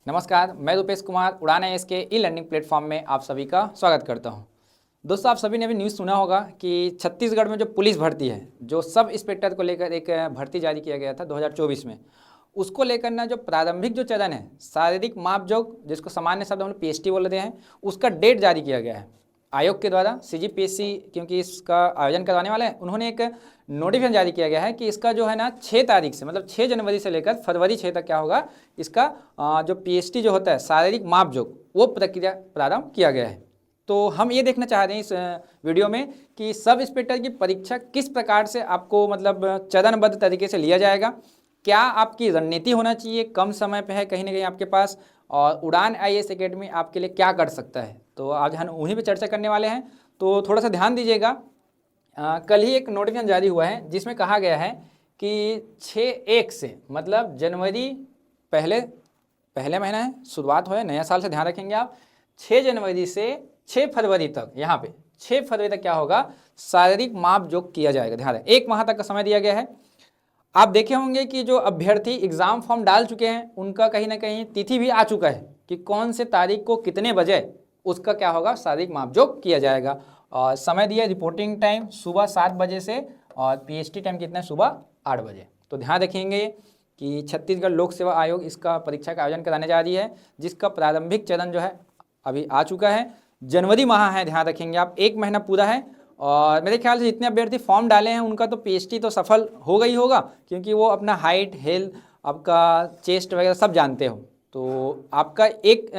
नमस्कार, मैं रुपेश कुमार उड़ान IAS के ई लर्निंग प्लेटफॉर्म में आप सभी का स्वागत करता हूं। दोस्तों, आप सभी ने भी न्यूज़ सुना होगा कि छत्तीसगढ़ में जो पुलिस भर्ती है, जो सब इंस्पेक्टर को लेकर एक भर्ती जारी किया गया था 2024 में, उसको लेकर ना जो प्रारंभिक जो चरण है, शारीरिक मापजोक जिसको सामान्य शब्द हम लोग PST बोलते हैं, उसका डेट जारी किया गया है आयोग के द्वारा। CGPSC क्योंकि इसका आयोजन करवाने वाला है, उन्होंने एक नोटिफिकेशन जारी किया गया है कि इसका जो है ना 6 तारीख से, मतलब 6 जनवरी से लेकर फरवरी 6 तक क्या होगा, इसका जो PST जो होता है शारीरिक मापजोक, वो प्रक्रिया प्रारंभ किया गया है। तो हम ये देखना चाह रहे हैं इस वीडियो में कि सब इंस्पेक्टर की परीक्षा किस प्रकार से आपको मतलब चरणबद्ध तरीके से लिया जाएगा, क्या आपकी रणनीति होना चाहिए, कम समय पे है कहीं ना कहीं आपके पास, और उड़ान IAS एकेडमी आपके लिए क्या कर सकता है। तो आज हम उन्हीं पे चर्चा करने वाले हैं, तो थोड़ा सा ध्यान दीजिएगा। कल ही एक नोटिफिकेशन जारी हुआ है जिसमें कहा गया है कि 6/1 से, मतलब जनवरी पहले महीना है, शुरुआत हो है नया साल से, ध्यान रखेंगे आप। 6 जनवरी से 6 फरवरी तक, यहाँ पे 6 फरवरी तक क्या होगा, शारीरिक मापजोक किया जाएगा। ध्यान रखें, 1 माह तक का समय दिया गया है। आप देखे होंगे कि जो अभ्यर्थी एग्जाम फॉर्म डाल चुके हैं उनका कहीं ना कहीं तिथि भी आ चुका है कि कौन से तारीख को कितने बजे उसका क्या होगा, शारीरिक मापजोक किया जाएगा। और समय दिया, रिपोर्टिंग टाइम सुबह 7 बजे से, और PST टाइम कितना है, सुबह 8 बजे। तो ध्यान रखेंगे कि छत्तीसगढ़ लोक सेवा आयोग इसका परीक्षा का आयोजन कराने जा रही है, जिसका प्रारंभिक चरण जो है अभी आ चुका है। जनवरी माह है, ध्यान रखेंगे आप, 1 महीना पूरा है। और मेरे ख्याल से जितने अभ्यर्थी फॉर्म डाले हैं उनका तो PST तो सफल होगा ही होगा, क्योंकि वो अपना हाइट, हेल्थ, आपका चेस्ट वगैरह सब जानते हो। तो आपका एक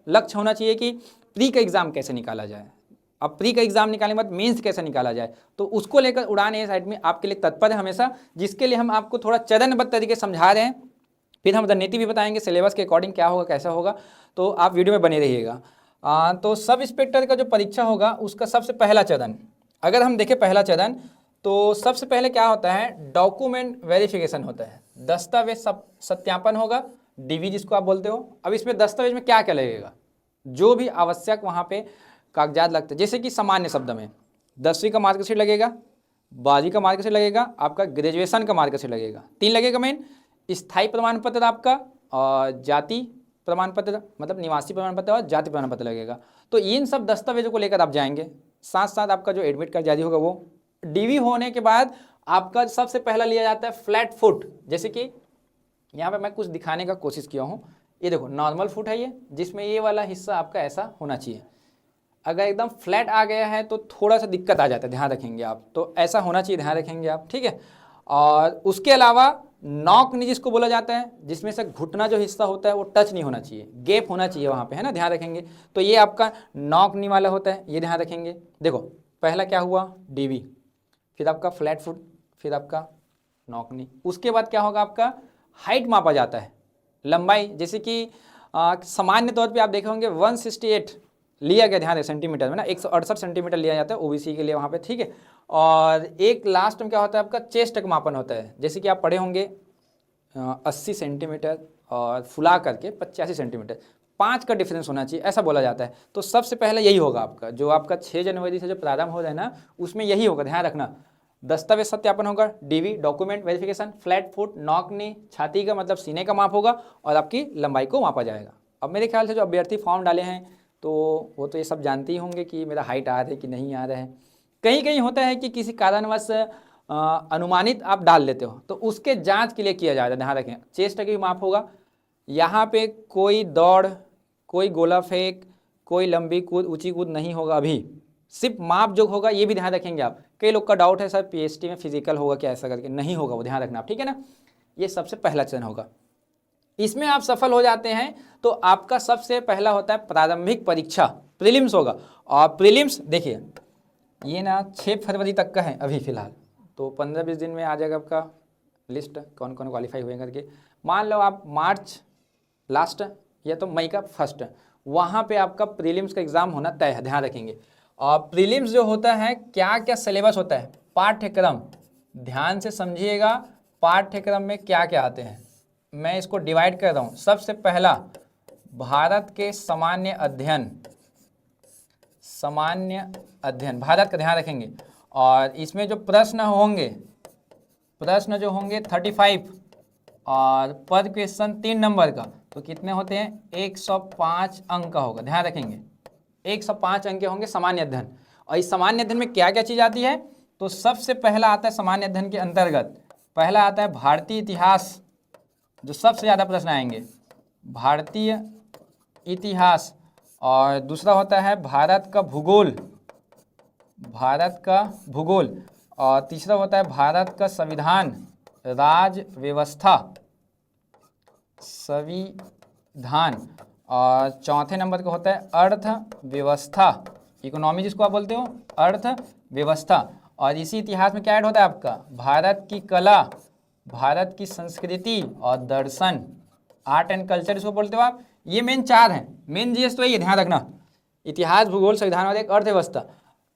लक्ष्य होना चाहिए कि प्री का एग्ज़ाम कैसे निकाला जाए। अब प्री का एग्ज़ाम निकालने के बाद मेंस कैसे निकाला जाए, तो उसको लेकर उड़ान IAS एकेडमी आपके लिए तत्पर है हमेशा, जिसके लिए हम आपको थोड़ा चरणबद्ध तरीके से समझा रहे हैं। फिर हम रणनीति भी बताएंगे, सिलेबस के अकॉर्डिंग क्या होगा, कैसा होगा। तो आप वीडियो में बने रहिएगा। तो सब इंस्पेक्टर का जो परीक्षा होगा उसका सबसे पहला चरण, अगर हम देखें पहला चरण, तो सबसे पहले क्या होता है, डॉक्यूमेंट वेरिफिकेशन होता है, दस्तावेज सत्यापन होगा, DV जिसको आप बोलते हो। अब इसमें दस्तावेज में क्या क्या लगेगा, जो भी आवश्यक वहाँ पे कागजात लगते हैं, जैसे कि सामान्य शब्द में 10वीं का मार्कशीट लगेगा, 12वीं का मार्कशीट लगेगा, आपका ग्रेजुएशन का मार्कशीट लगेगा, 3 लगेगा मेन, स्थायी प्रमाण पत्र आपका, और जाति प्रमाण पत्र मतलब निवासी प्रमाण पत्र, और जाति प्रमाण पत्र लगेगा। तो इन सब दस्तावेजों को लेकर आप जाएंगे। साथ साथ आपका जो एडमिट कार्ड जारी होगा वो। DV होने के बाद आपका सबसे पहला लिया जाता है फ्लैट फुट, जैसे कि यहाँ पे मैं कुछ दिखाने का कोशिश किया हूँ। ये देखो नॉर्मल फुट है ये, जिसमें ये वाला हिस्सा आपका ऐसा होना चाहिए। अगर एकदम फ्लैट आ गया है तो थोड़ा सा दिक्कत आ जाता है, ध्यान रखेंगे आप। तो ऐसा होना चाहिए, ध्यान रखेंगे आप, ठीक है। और उसके अलावा नॉक नी जिसको बोला जाता है, जिसमें से घुटना जो हिस्सा होता है वो टच नहीं होना चाहिए, गैप होना चाहिए वहाँ पे, है ना, ध्यान रखेंगे। तो ये आपका नॉक नी वाला होता है, ये ध्यान रखेंगे। देखो पहला क्या हुआ, DV, फिर आपका फ्लैट फुट, फिर आपका नॉक नी। उसके बाद क्या होगा, आपका हाइट मापा जाता है, लंबाई। जैसे कि सामान्य तौर पे आप देखे होंगे 168 लिया गया, ध्यान है सेंटीमीटर में ना, 168 सेंटीमीटर लिया जाता है OBC के लिए वहाँ पे, ठीक है। और एक लास्ट में क्या होता है, आपका चेस्ट का मापन होता है, जैसे कि आप पढ़े होंगे 80 सेंटीमीटर और फुला करके 85 सेंटीमीटर, 5 का डिफरेंस होना चाहिए, ऐसा बोला जाता है। तो सबसे पहले यही होगा आपका, जो आपका 6 जनवरी से जो प्रारंभ हो रहा है ना, उसमें यही होगा, ध्यान रखना। दस्तावेज सत्यापन होगा, DV document verification, flat foot, knock knee, छाती का मतलब सीने का माप होगा, और आपकी लंबाई को मापा जाएगा। अब मेरे ख्याल से जो अभ्यर्थी फॉर्म डाले हैं तो वो तो ये सब जानते ही होंगे कि मेरा हाइट आ रहा है कि नहीं आ रहा है। कहीं कहीं होता है कि किसी कारणवश अनुमानित आप डाल लेते हो, तो उसके जांच के लिए किया जाता है, ध्यान रखें। चेस्ट का भी माप होगा, यहाँ पे कोई दौड़, कोई गोला फेंक, कोई लंबी कूद, ऊंची कूद नहीं होगा अभी, सिर्फ माप जो होगा, ये भी ध्यान रखेंगे आप। कई लोग का डाउट है सर PST में फिजिकल होगा क्या, ऐसा करके नहीं होगा, वो ध्यान रखना आप, ठीक है ना। ये सबसे पहला चरण होगा, इसमें आप सफल हो जाते हैं तो आपका सबसे पहला होता है प्रारंभिक परीक्षा, प्रीलिम्स होगा। और प्रीलिम्स देखिए ये ना 6 फरवरी तक का है अभी फिलहाल, तो 15-20 दिन में आ जाएगा आपका लिस्ट कौन कौन क्वालिफाई हुए करके। मान लो आप मार्च लास्ट या तो मई का फर्स्ट, वहाँ पे आपका प्रीलिम्स का एग्ज़ाम होना तय है, ध्यान रखेंगे। और प्रीलिम्स जो होता है, क्या क्या सिलेबस होता है, पाठ्यक्रम, ध्यान से समझिएगा, पाठ्यक्रम में क्या क्या आते हैं, मैं इसको डिवाइड कर रहा हूँ। सबसे पहला भारत के सामान्य अध्ययन, भारत का ध्यान रखेंगे। और इसमें जो प्रश्न होंगे, प्रश्न जो होंगे 35 और पर क्वेश्चन 3 नंबर का तो कितने होते हैं, 105 अंक का होगा। ध्यान रखेंगे 105 अंक के होंगे सामान्य अध्ययन। और इस सामान्य अध्ययन में क्या क्या चीज़ आती है, तो सबसे पहला आता है सामान्य अध्ययन के अंतर्गत, पहला आता है भारतीय इतिहास, जो सबसे ज़्यादा प्रश्न आएंगे, भारतीय इतिहास। और दूसरा होता है भारत का भूगोल, भारत का भूगोल। और तीसरा होता है भारत का संविधान, राज व्यवस्था, संविधान। और चौथे नंबर का होता है अर्थव्यवस्था, इकोनॉमी जिसको आप बोलते हो, अर्थव्यवस्था। और इसी इतिहास में क्या ऐड होता है आपका, भारत की कला, भारत की संस्कृति और दर्शन, आर्ट एंड कल्चर जिसको बोलते हो आप। ये मेन 4 हैं, मेन जीएस तो यही है, ध्यान रखना, इतिहास, भूगोल, संविधान और एक अर्थव्यवस्था।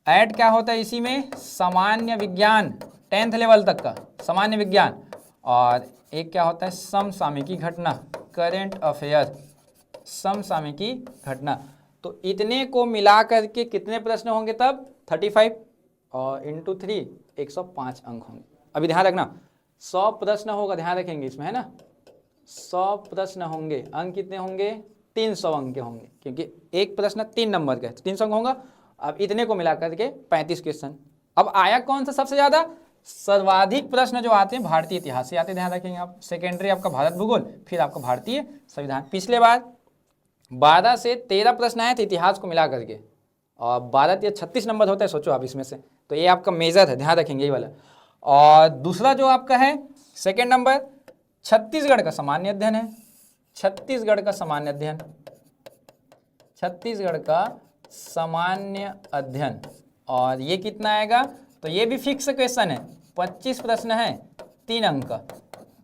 ऐड क्या होता है इसी में, सामान्य विज्ञान, 10th लेवल तक का सामान्य विज्ञान। और एक क्या होता है, समसामयिकी घटना, करेंट अफेयर, समसामयिकी घटना। तो इतने को मिला करके कितने प्रश्न होंगे तब, 35 और इंटू 3 105 अंक होंगे। अभी ध्यान रखना 100 प्रश्न होगा, ध्यान रखेंगे इसमें, है ना, 100 प्रश्न होंगे, अंक कितने होंगे, 300 अंक के होंगे, क्योंकि एक प्रश्न 3 नंबर का है, 300 अंक होगा। अब इतने को मिला करके 35 क्वेश्चन। अब आया कौन सा सबसे ज़्यादा, सर्वाधिक प्रश्न जो आते हैं भारतीय इतिहास से आते हैं, ध्यान रखेंगे आप। सेकेंडरी आपका भारत भूगोल, फिर आपका भारतीय संविधान। पिछले बार 12 से 13 प्रश्न आए थे इतिहास को मिला करके, और 12 या 36 नंबर होता है, सोचो आप इसमें से, तो ये आपका मेजर है, ध्यान रखेंगे ये वाला। और दूसरा जो आपका है सेकेंड नंबर, छत्तीसगढ़ का सामान्य अध्ययन है, छत्तीसगढ़ का सामान्य अध्ययन, छत्तीसगढ़ का सामान्य अध्ययन। और ये कितना आएगा, तो ये भी फिक्स क्वेश्चन है, 25 प्रश्न है, 3 अंक का,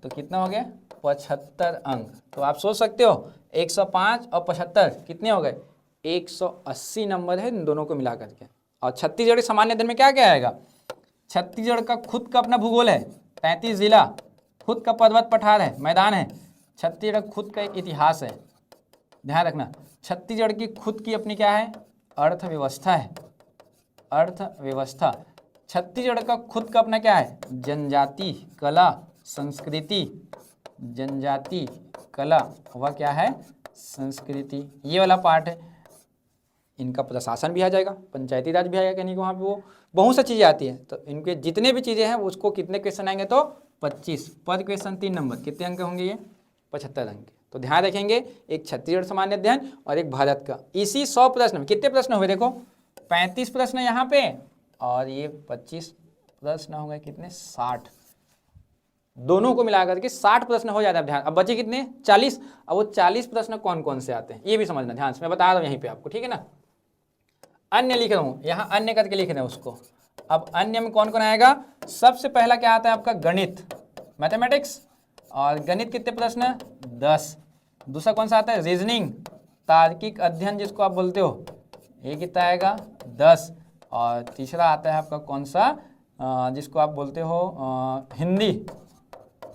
तो कितना हो गया, 75 अंक। तो आप सोच सकते हो 105 और 75 कितने हो गए, 180 नंबर है इन दोनों को मिला करके। और छत्तीसगढ़ के सामान्य अध्ययन में क्या क्या आएगा, छत्तीसगढ़ का खुद का अपना भूगोल है, 35 जिला, खुद का पर्वत पठार है, मैदान है। छत्तीसगढ़ खुद का एक इतिहास है, ध्यान रखना। छत्तीसगढ़ की खुद की अपनी क्या है, अर्थव्यवस्था है, अर्थव्यवस्था। छत्तीसगढ़ का खुद का अपना क्या है, जनजाति, कला, संस्कृति, जनजाति, कला, वह क्या है, संस्कृति, ये वाला पार्ट है। इनका प्रशासन भी आ जाएगा, पंचायती राज भी आएगा, कहीं को वहाँ पे वो बहुत सी चीज़ें आती हैं। तो इनके जितने भी चीज़ें हैं उसको कितने क्वेश्चन आएंगे, तो 25 पर क्वेश्चन 3 नंबर, कितने अंक होंगे ये, 75 अंक। तो ध्यान रखेंगे, एक छत्तीसगढ़ सामान्य अध्ययन और एक भारत का। इसी 100 प्रश्न में कितने प्रश्न हुए, देखो 35 प्रश्न यहाँ पे, और ये 25 प्रश्न हो गए कितने, 60, दोनों को मिला करके 60 प्रश्न हो जाता है। ध्यान, अब बचे कितने, 40। अब वो 40 प्रश्न कौन कौन से आते हैं ये भी समझना ध्यान से, मैं बता रहा हूँ यहीं पे आपको, ठीक है ना। अन्य लिख रहा हूँ यहाँ, अन्य करके लिख रहे हैं उसको। अब अन्य में कौन कौन आएगा, सबसे पहला क्या आता है आपका, गणित, मैथमेटिक्स। और गणित कितने प्रश्न, 10। दूसरा कौन सा आता है, रीजनिंग, तार्किक अध्ययन जिसको आप बोलते हो, ये कितना आएगा, 10। और तीसरा आता है आपका कौन सा, जिसको आप बोलते हो हिंदी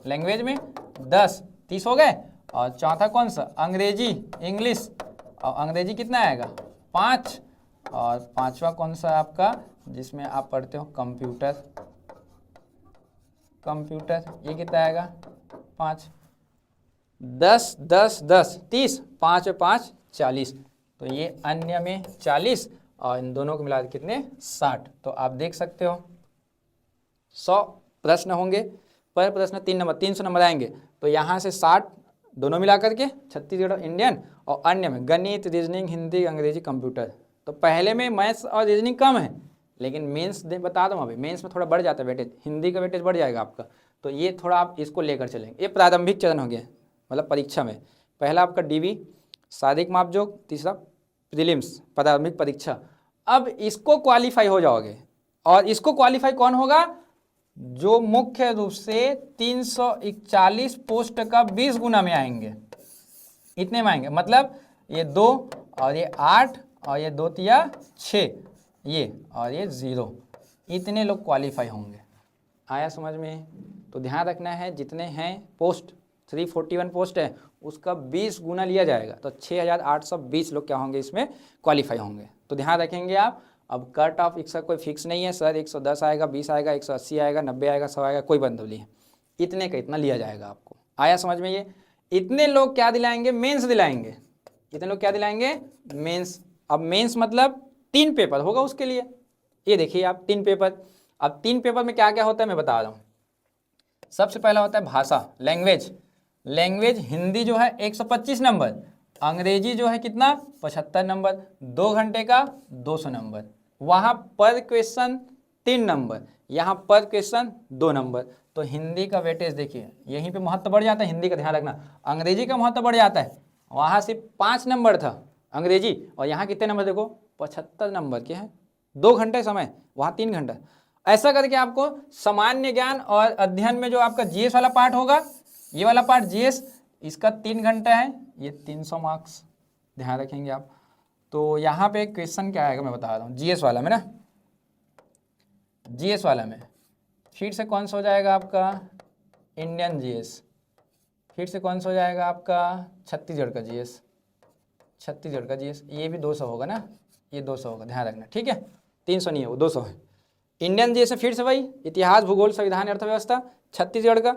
लैंग्वेज में, 10, 30 हो गए। और चौथा कौन सा, अंग्रेजी, इंग्लिश, और अंग्रेजी कितना आएगा, 5। और पांचवा कौन सा आपका, जिसमें आप पढ़ते हो कंप्यूटर, कंप्यूटर, ये कितना आएगा, 5। 10 10 10 30, 5 और 5 40। तो ये अन्य में 40 और इन दोनों को मिला कितने, 60। तो आप देख सकते हो 100 प्रश्न होंगे, पर प्रश्न 3 नंबर, 300 नंबर आएंगे। तो यहाँ से 60 दोनों मिला करके, छत्तीसगढ़ इंडियन, और अन्य में गणित, रीजनिंग, हिंदी, अंग्रेजी, कंप्यूटर। तो पहले में मैथ्स और रीजनिंग कम है, लेकिन मेंस बता दूँ अभी, मेंस में थोड़ा बढ़ जाता है वेटेज, हिंदी का वेटेज बढ़ जाएगा आपका। तो ये थोड़ा आप इसको लेकर चलेंगे। ये प्रारंभिक चरण हो गया, मतलब परीक्षा में पहला आपका डीवी, शारीरिक मापजोक, तीसरा प्रीलिम्स, प्रारंभिक परीक्षा। अब इसको क्वालिफाई हो जाओगे, और इसको क्वालिफाई कौन होगा, जो मुख्य रूप से 341 पोस्ट का 20 गुना में आएंगे, इतने में आएंगे। मतलब ये 2 और ये 8 और ये 2 तिया 6, ये और ये 0, इतने लोग क्वालिफाई होंगे। आया समझ में। तो ध्यान रखना है, जितने हैं पोस्ट, 341 पोस्ट है, उसका 20 गुना लिया जाएगा। तो 6820 लोग क्या होंगे, इसमें क्वालिफाई होंगे। तो ध्यान रखेंगे आप। अब कट ऑफ इसका कोई फिक्स नहीं है सर, 110 आएगा, 20 आएगा, 180 आएगा, 90 आएगा, 100 आएगा, कोई बंद नहीं है। इतने का इतना लिया जाएगा आपको। आया समझ में ये? इतने लोग क्या दिलाएंगे? मेंस दिलाएंगे। इतने लोग क्या दिलाएंगे? मेंस। अब मेंस मतलब 3 पेपर होगा उसके लिए। ये देखिए आप 3 पेपर। अब 3 पेपर में क्या क्या होता है मैं बता रहा हूँ। सबसे पहला होता है भाषा, लैंग्वेज। लैंग्वेज हिंदी जो है 125 नंबर, अंग्रेजी जो है कितना 75 नंबर, 2 घंटे का 200 नंबर। वहाँ पर क्वेश्चन 3 नंबर, यहाँ पर क्वेश्चन 2 नंबर। तो हिंदी का वेटेज देखिए, यहीं पे महत्व बढ़ जाता है, हिंदी का ध्यान रखना। अंग्रेजी का महत्व बढ़ जाता है, वहाँ सिर्फ 5 नंबर था अंग्रेजी, और यहाँ कितने नंबर देखो 75 नंबर के हैं। 2 घंटे समय, वहाँ 3 घंटा। ऐसा करके आपको सामान्य ज्ञान और अध्ययन में जो आपका जीएस वाला पार्ट होगा, ये वाला पार्ट जीएस, इसका 3 घंटा है, ये 300 मार्क्स, ध्यान रखेंगे आप। तो यहाँ पे क्वेश्चन क्या आएगा मैं बता रहा हूँ, जीएस वाला में ना, जीएस वाला में फिर से कौन सा हो जाएगा आपका इंडियन जीएस, फिर से कौन सा हो जाएगा आपका छत्तीसगढ़ का जीएस, छत्तीसगढ़ का जीएस, ये भी 200 होगा ना, ये 200 होगा, ध्यान रखना, ठीक है। 300 नहीं है वो, 200 है। इंडियन जीएस में फिर से वही इतिहास, भूगोल, संविधान, अर्थव्यवस्था, छत्तीसगढ़ का।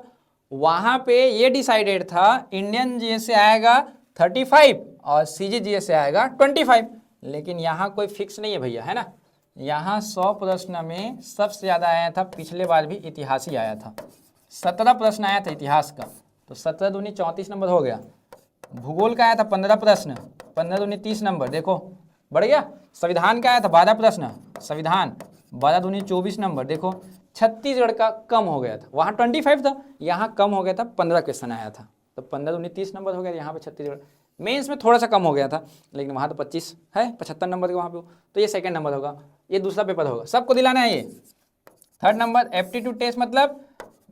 वहाँ पे ये डिसाइडेड था इंडियन जीएस से आएगा 35 और सीजी जीएस से आएगा 25, लेकिन यहाँ कोई फिक्स नहीं है भैया, है ना। यहाँ 100 प्रश्न में सबसे ज़्यादा आया था, पिछले बार भी इतिहास ही आया था, 17 प्रश्न आया था इतिहास का, तो 17 दूनी 34 नंबर हो गया। भूगोल का आया था 15 प्रश्न, 15 दूनी 30 नंबर, देखो बढ़ गया। संविधान का आया था 12 प्रश्न, संविधान 12 दूनी 24 नंबर, देखो। छत्तीसगढ़ का कम हो गया था, वहाँ 25 था, यहाँ कम हो गया था, 15 क्वेश्चन आया था, तो 15 दूनी 30 नंबर हो गया। यहाँ पे छत्तीसगढ़ मेंस में थोड़ा सा कम हो गया था, लेकिन वहाँ तो 25 है, 75 नंबर के वहाँ पे, तो ये सेकंड नंबर होगा, ये दूसरा पेपर होगा, सबको दिलाना है ये। थर्ड नंबर एप्टीट्यूड टेस्ट, मतलब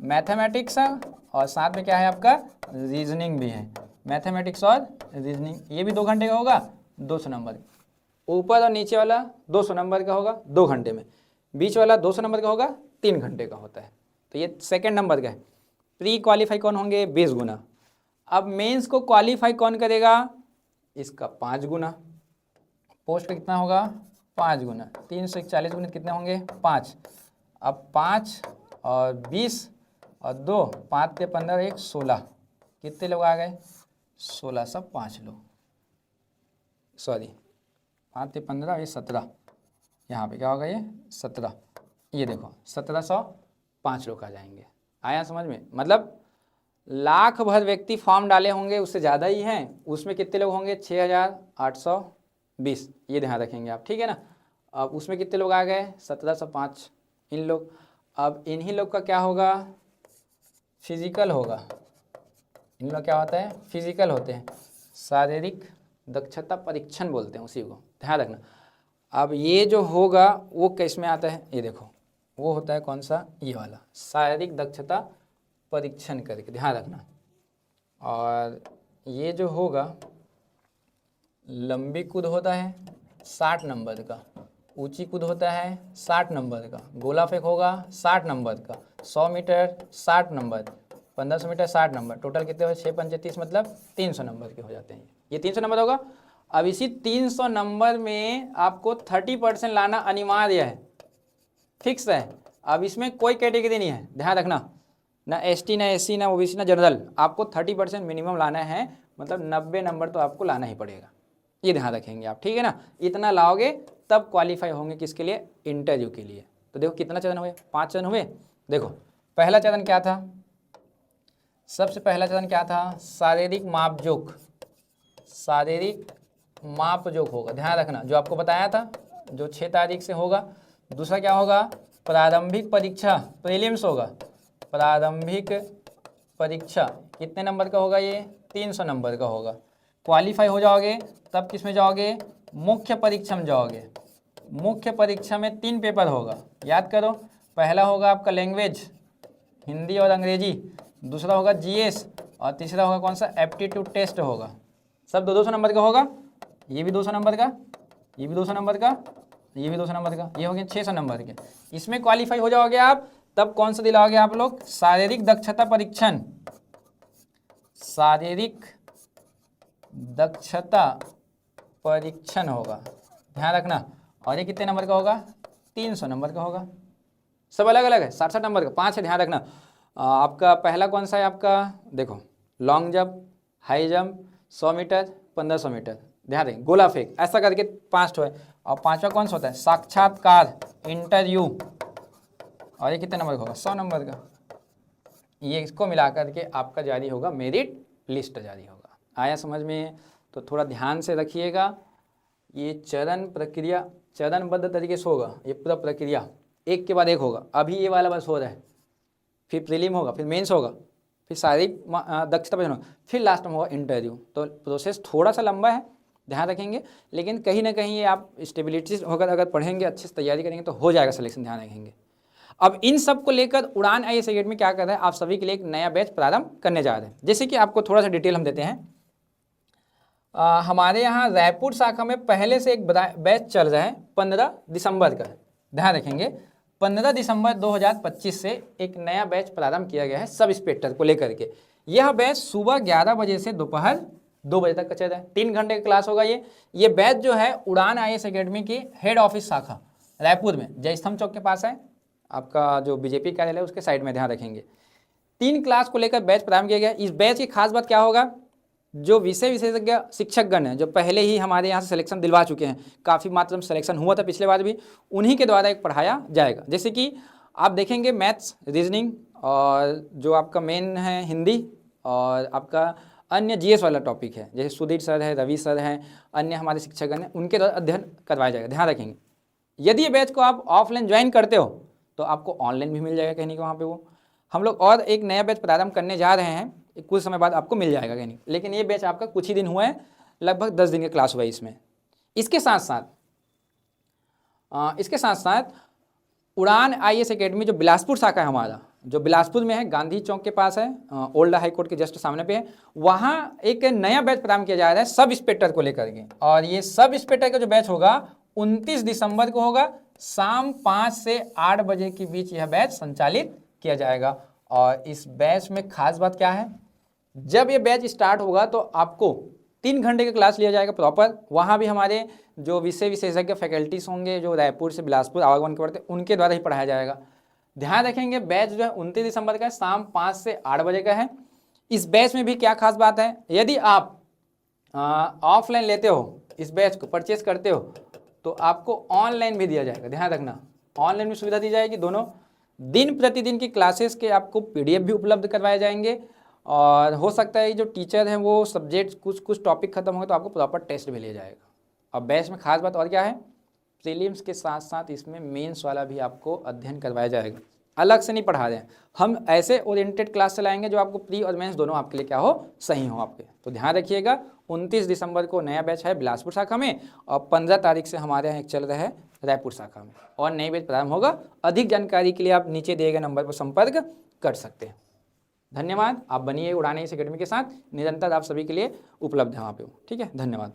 मैथमेटिक्स और साथ में क्या है आपका रीजनिंग भी है, मैथमेटिक्स और रीजनिंग, ये भी 2 घंटे का होगा, 200 नंबर। ऊपर और नीचे वाला 200 नंबर का होगा 2 घंटे में, बीच वाला 200 नंबर का होगा 3 घंटे का होता है, तो ये सेकंड नंबर का है। प्री क्वालिफाई कौन होंगे? 20 गुना। अब मेंस को क्वालिफाई कौन करेगा? इसका 5 गुना, पोस्ट का कितना होगा 5 गुना, 341 गुना कितने होंगे 5। अब 5 और 20 और 2, 5 से 15 1 16, कितने लोग आ गए 1605 लोग, सॉरी 5 से 15 ये 17, यहाँ पे क्या होगा ये 17, ये देखो 1705 लोग आ जाएंगे। आया समझ में? मतलब लाख भर व्यक्ति फॉर्म डाले होंगे, उससे ज़्यादा ही हैं, उसमें कितने लोग होंगे 6820, ये ध्यान रखेंगे आप, ठीक है ना। अब उसमें कितने लोग आ गए 1705 इन लोग। अब इन्हीं लोग का क्या होगा फिजिकल होगा, इन लोग क्या होता है फिजिकल होते हैं, शारीरिक दक्षता परीक्षण बोलते हैं उसी को, ध्यान रखना। अब ये जो होगा वो किस में आता है, ये देखो वो होता है कौन सा, ये वाला शारीरिक दक्षता परीक्षण करके, ध्यान रखना। और ये जो होगा लंबी कूद होता है 60 नंबर का, ऊंची कूद होता है 60 नंबर का, गोला फेंक होगा 60 नंबर का, 100 metre 60 number, 1500 metre 60 number, total कितने हो 6 पंचे 30, मतलब 300 नंबर के हो जाते हैं, ये 300 नंबर होगा। अब इसी 300 नंबर में आपको 30% लाना अनिवार्य है, फिक्स है। अब इसमें कोई कैटेगरी नहीं है, ध्यान रखना, ना एसटी ना एससी ना ओबीसी ना जनरल, आपको 30% मिनिमम लाना है, मतलब 90 नंबर तो आपको लाना ही पड़ेगा, ये ध्यान रखेंगे आप, ठीक है ना। इतना लाओगे तब क्वालिफाई होंगे किसके लिए, इंटरव्यू के लिए। तो देखो कितना चरण हुए, 5 चरण हुए। देखो पहला चरण क्या था, सबसे पहला चरण क्या था, शारीरिक मापजोख, शारीरिक मापजोख होगा, ध्यान रखना, जो आपको बताया था जो 6 तारीख से होगा। दूसरा क्या होगा, प्रारंभिक परीक्षा प्रीलिम्स होगा, प्रारंभिक परीक्षा कितने नंबर का होगा, ये 300 नंबर का होगा। क्वालिफाई हो जाओगे तब किस में जाओगे, मुख्य परीक्षा में जाओगे। मुख्य परीक्षा में 3 पेपर होगा, याद करो, पहला होगा आपका लैंग्वेज हिंदी और अंग्रेजी, दूसरा होगा जीएस, और तीसरा होगा कौन सा एप्टीट्यूड टेस्ट होगा। सब 200 नंबर का होगा, ये भी 200 नंबर का, ये भी 200 नंबर का, ये भी 200 नंबर का, ये हो गए 600 नंबर के। इसमें क्वालिफाई हो जाओगे आप तब कौन सा दिलाओगे आप लोग, शारीरिक दक्षता परीक्षण, शारीरिक दक्षता परीक्षण होगा, ध्यान रखना। और ये कितने नंबर का होगा, 300 नंबर का होगा, सब अलग अलग है, 60 नंबर का, 5 है, ध्यान रखना। आपका पहला कौन सा है आपका, देखो long jump, high jump, 100 metre, 1500 metre, ध्यान दें, गोला फेंक, ऐसा करके 5 है। और 5वां कौन सा होता है? साक्षात्कार, इंटरव्यू, और ये कितने नंबर का होगा? 100 नंबर का। ये इसको मिला करके आपका जारी होगा मेरिट लिस्ट जारी होगा। आया समझ में? तो थोड़ा ध्यान से रखिएगा, ये चरण प्रक्रिया चरणबद्ध तरीके से होगा, ये पूरा प्रक्रिया एक के बाद एक होगा। अभी ये वाला बस हो रहा है, फिर प्रीलिम होगा, फिर मेंस होगा, फिर शारीरिक दक्षता परीक्षण होगा, फिर लास्ट में होगा इंटरव्यू। तो प्रोसेस थोड़ा सा लंबा है, ध्यान रखेंगे, लेकिन कहीं ना कहीं ये आप स्टेबिलिटी होकर अगर पढ़ेंगे, अच्छे से तैयारी करेंगे तो हो जाएगा सिलेक्शन, ध्यान रखेंगे। अब इन सब को लेकर उड़ान IAS अकेडमी क्या कर रहा है? आप सभी के लिए एक नया बैच प्रारंभ करने जा रहे हैं। जैसे कि आपको थोड़ा सा डिटेल हम देते हैं। हमारे यहाँ रायपुर शाखा में पहले से एक बैच चल रहा है 15 दिसंबर का, ध्यान रखेंगे। 15 दिसंबर 2025 से एक नया बैच प्रारंभ किया गया है सब इंस्पेक्टर को लेकर के। यह बैच सुबह 11 बजे से दोपहर 2 बजे तक का चल रहा है, 3 घंटे का क्लास होगा। ये बैच जो है उड़ान IAS अकेडमी की हेड ऑफिस शाखा रायपुर में जयस्तंभ चौक के पास है, आपका जो बीजेपी कार्यालय है उसके साइड में, ध्यान रखेंगे। 3 क्लास को लेकर बैच प्रारंभ किया गया। इस बैच की खास बात क्या होगा? जो विषय विशेषज्ञ शिक्षकगण हैं, जो पहले ही हमारे यहाँ से सिलेक्शन दिलवा चुके हैं, काफ़ी मात्रा में सिलेक्शन हुआ था पिछले बार भी, उन्हीं के द्वारा एक पढ़ाया जाएगा। जैसे कि आप देखेंगे मैथ्स, रीजनिंग, और जो आपका मेन है हिंदी, और आपका अन्य GS वाला टॉपिक है, जैसे सुधीर सर है, रवि सर हैं, अन्य हमारे शिक्षकगण हैं, उनके द्वारा अध्ययन करवाया जाएगा, ध्यान रखेंगे। यदि ये बैच को आप ऑफलाइन ज्वाइन करते हो तो आपको ऑनलाइन भी मिल जाएगा कहीं वहाँ पे वो। हम लोग और एक नया बैच प्रारंभ करने जा रहे हैं, कुछ समय बाद आपको मिल जाएगा कहीं, लेकिन ये बैच आपका कुछ ही दिन हुआ है, लगभग 10 दिन का क्लास हुआ है इसमें। इसके साथ साथ उड़ान IAS अकेडमी जो बिलासपुर शाखा है हमारा, जो बिलासपुर में है, गांधी चौक के पास है, ओल्ड हाई कोर्ट के जस्ट सामने पे है, वहाँ एक नया बैच प्रारंभ किया जा रहा है सब इंस्पेक्टर को लेकर के। और ये सब इंस्पेक्टर का जो बैच होगा 29 दिसंबर को होगा, शाम 5 से 8 बजे के बीच यह बैच संचालित किया जाएगा। और इस बैच में खास बात क्या है? जब ये बैच स्टार्ट होगा तो आपको 3 घंटे का क्लास लिया जाएगा प्रॉपर। वहाँ भी हमारे जो विषय विशेषज्ञ फैकल्टीज होंगे, जो रायपुर से बिलासपुर आवागमन करते हैं, उनके द्वारा ही पढ़ाया जाएगा। ध्यान रखेंगे, बैच जो है 29 दिसंबर का है, शाम 5 से 8 बजे का है। इस बैच में भी क्या खास बात है? यदि आप ऑफलाइन लेते हो, इस बैच को परचेस करते हो, तो आपको ऑनलाइन भी दिया जाएगा, ध्यान रखना, ऑनलाइन भी सुविधा दी जाएगी। दोनों दिन प्रतिदिन की क्लासेस के आपको PDF भी उपलब्ध करवाए जाएंगे, और हो सकता है जो टीचर हैं वो सब्जेक्ट कुछ टॉपिक खत्म हो तो आपको प्रॉपर टेस्ट भी लिया जाएगा। और बैच में खास बात और क्या है? प्रीलिम्स के साथ साथ इसमें मेंस वाला भी आपको अध्ययन करवाया जाएगा, अलग से नहीं पढ़ा रहे हैं हम, ऐसे ओरिएंटेड क्लास चलाएंगे जो आपको प्री और मेंस दोनों आपके लिए क्या हो, सही हो आपके। तो ध्यान रखिएगा, 29 दिसंबर को नया बैच है बिलासपुर शाखा में, और 15 तारीख से हमारे यहाँ एक चल रहा है रायपुर शाखा में, और नई बैच प्रारंभ होगा। अधिक जानकारी के लिए आप नीचे दिए गए नंबर पर संपर्क कर सकते हैं। धन्यवाद। आप बनिए उड़ान IAS अकेडमी के साथ, निरंतर आप सभी के लिए उपलब्ध है वहाँ पे, ठीक है, धन्यवाद।